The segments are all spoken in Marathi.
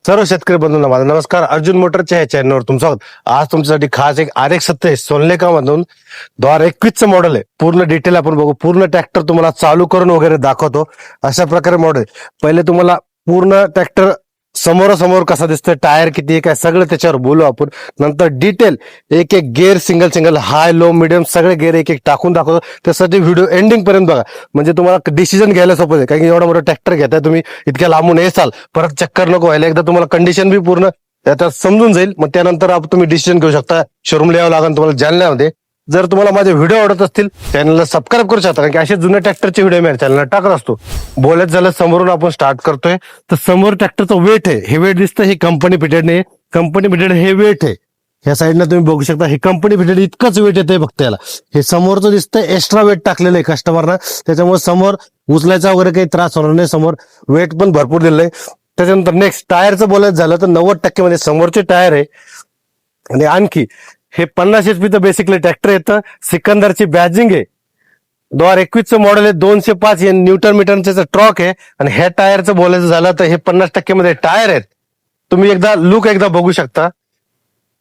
सर्व शेतकरी बंधूंना माझा नमस्कार. अर्जुन मोटरच्या या चॅनलवर तुमचं स्वागत. आज तुमच्यासाठी खास एक RX-27 सोनलेका मधून 2021चं मॉडेल आहे. पूर्ण डिटेल आपण बघू. पूर्ण ट्रॅक्टर तुम्हाला चालू करून वगैरे दाखवतो. अशा प्रकारे मॉडेल. पहिले तुम्हाला पूर्ण ट्रॅक्टर समोरासमोर कसा दिसतोय, टायर किती आहे, काय सगळं त्याच्यावर बोलू आपण. नंतर डिटेल एक एक गेअर सिंगल हाय लो मिडियम सगळे गेअर एक एक टाकून दाखवतो. त्यासाठी व्हिडिओ एंडिंग पर्यंत बघा, म्हणजे तुम्हाला डिसिजन घ्यायला सोपं आहे. कारण की एवढा मोठा ट्रॅक्टर घेताय तुम्ही, इतक्या लांबून येसाल, परत चक्कर नको व्हायला. एकदा तुम्हाला कंडिशन बी पूर्ण त्याच्यात समजून जाईल. मग त्यानंतर तुम्ही डिसिजन घेऊ शकता. शोरूमला यावं लागेल तुम्हाला जालन्यामध्ये. जर तुम्हाला माझे व्हिडिओ आवडत असतील चॅनलला सबस्क्राईब करू शकता, कारण की असे जुन्या ट्रॅक्टरचे व्हिडिओ मी चॅनलला टाकत असतो. बोलत झालं समोरून आपण स्टार्ट करतोय. तर समोर ट्रॅक्टरचं वेट आहे, हे वेट दिसतं, हे कंपनी फिटेड नाही. कंपनी फिटेड हे वेट आहे. ह्या साईडला तुम्ही बघू शकता, हे कंपनी फिटेड इतकंच वेट येतंय फक्त याला. हे समोरचं दिसतंय एक्स्ट्रा वेट टाकलेलं आहे कस्टमरना, त्याच्यामुळे समोर उचलायचा वगैरे काही त्रास होणार नाही. समोर वेट पण भरपूर दिलेलं आहे. त्याच्यानंतर नेक्स्ट टायरचं बोलायचं झालं तर 90% मध्ये समोरचे टायर आहे. आणि आणखी हे 50 HP बेसिकली ट्रॅक्टर येतं. सिकंदरची बॅजिंग आहे. 2021चं मॉडेल आहे. 205 न्यूटन मीटरचं ट्रॉक आहे. आणि ह्या टायरचं बोलायचं झालं तर हे 50% मध्ये टायर आहेत. तुम्ही एकदा लुक बघू शकता.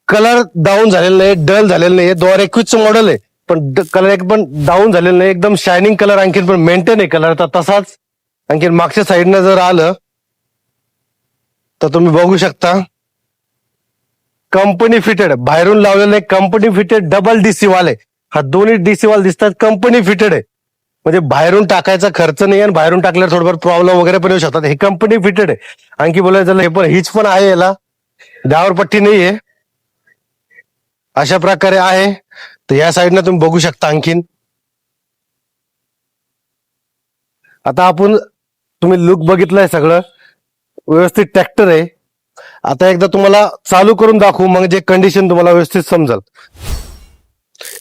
कलर डाऊन झालेला नाही, डल झालेलं नाही. 2021चं मॉडेल आहे, पण कलर एक पण डाऊन झालेलं नाही. एकदम शायनिंग कलर, आणखीन पण मेंटेन आहे कलर तसाच. आणखीन मागच्या साईडनं जर आलं तर तुम्ही बघू शकता, कंपनी फिटेड बाहेरून लावलेलं आहे. कंपनी फिटेड डबल DC वाले, हा दोन्ही DC वाले दिसतात. कंपनी फिटेड आहे, म्हणजे बाहेरून टाकायचा खर्च नाही. आणि बाहेरून टाकल्यावर थोडंफार प्रॉब्लेम वगैरे पण येऊ शकतात. हे कंपनी फिटेड आहे. आणखी बोलायचं झालं, हे पण हिच पण आहे, याला डावर पट्टी नाहीये. अशा प्रकारे आहे. तर या साईडनं तुम्ही बघू शकता. आणखीन आता आपण, तुम्ही लुक बघितलंय, सगळं व्यवस्थित ट्रॅक्टर आहे. आता एकदा तुम्हाला चालू करून दाखवू, म्हणजे कंडिशन तुम्हाला व्यवस्थित समजेल.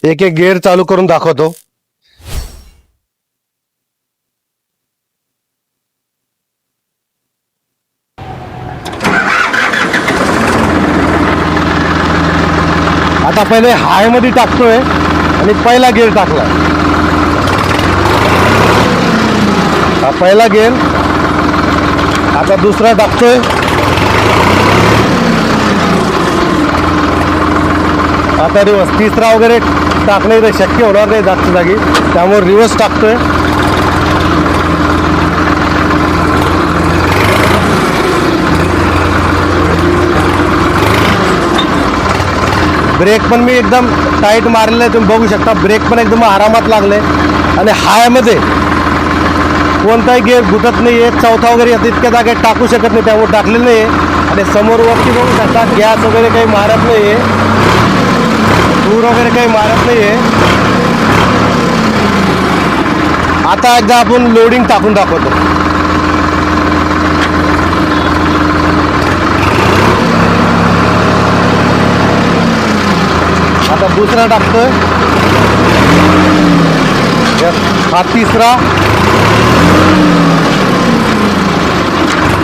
एक एक गेअर चालू करून दाखवतो. आता पहिले हाय मध्ये टाकतोय आणि पहिला गेअर टाकला. हा पहिला गेअर. आता दुसरा टाकतोय. आता रिवर्स. तिसरा वगैरे टाकणे तर शक्य होणार नाही जास्त जागी, त्यामुळे रिवर्स टाकतोय. ब्रेक पण मी एकदम टाईट मारलेला आहे, तुम्ही बघू शकता. ब्रेक पण एकदम आरामात लागले. आणि हायमध्ये कोणताही गेअर गुतत नाहीये. चौथा वगैरे इतक्या जागेत टाकू शकत नाही, त्यामुळे टाकलेलं नाहीये. आणि समोर वरती बघू शकता, गॅस वगैरे काही मारत नाहीये, धूर वगैरे काही मारत नाहीये. आता एकदा आपण लोडिंग टाकून दाखवतो. आता दुसरा टाकतोय. हा तिसरा,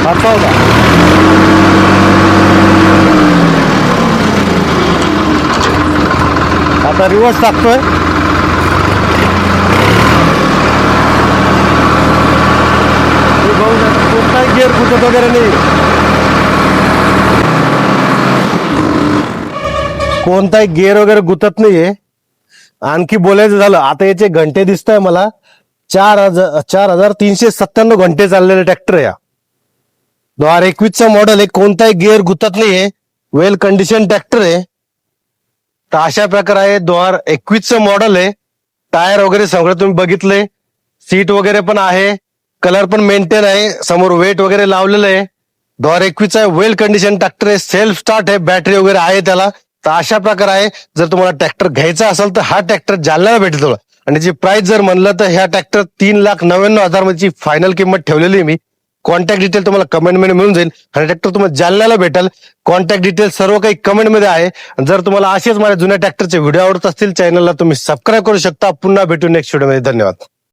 हा चौथा. आता रिवर्स टाकतोय. कोणताही गिअर गुतत वगैरे नाही, कोणताही गिअर वगैरे गुतत नाहीये. आणखी बोलायचं झालं, आता याचे घंटे दिसत आहे मला 4,397 घंटे चाललेले ट्रॅक्टर आहे. 2021चं मॉडेल आहे. कोणताही गिअर गुतत नाहीये. वेल कंडिशन ट्रॅक्टर आहे. तर अशा प्रकारे आहे. 2021चं मॉडेल आहे. टायर वगैरे सगळं तुम्ही बघितलंय. सीट वगैरे पण आहे. कलर पण मेंटेन आहे. समोर वेट वगैरे लावलेलं आहे. 2021चा वेल कंडिशन ट्रॅक्टर आहे. सेल्फ स्टार्ट आहे. बॅटरी वगैरे आहे त्याला. तर अशा प्रकारे आहे. जर तुम्हाला ट्रॅक्टर घ्यायचा असेल तर हा ट्रॅक्टर जालन्याला भेटेल. आणि जी प्राइस जर म्हणलं तर ह्या ट्रॅक्टर 3,99,000 मध्ये फायनल किंमत ठेवलेली आहे मी. कॉन्टॅक्ट डिटेल तुम्हाला कमेंटमध्ये मिळून जाईल. आणि ट्रॅक्टर तुम्हाला जालन्याला भेटेल. कॉन्टॅक्ट डिटेल सर्व काही कमेंटमध्ये आहे. जर तुम्हाला असेच माझ्या जुन्या ट्रॅक्टरचे व्हिडिओ आवडत असतील चॅनलला तुम्ही सबस्क्राईब करू शकता. पुन्हा भेटू नेक्स्ट व्हिडिओमध्ये. धन्यवाद.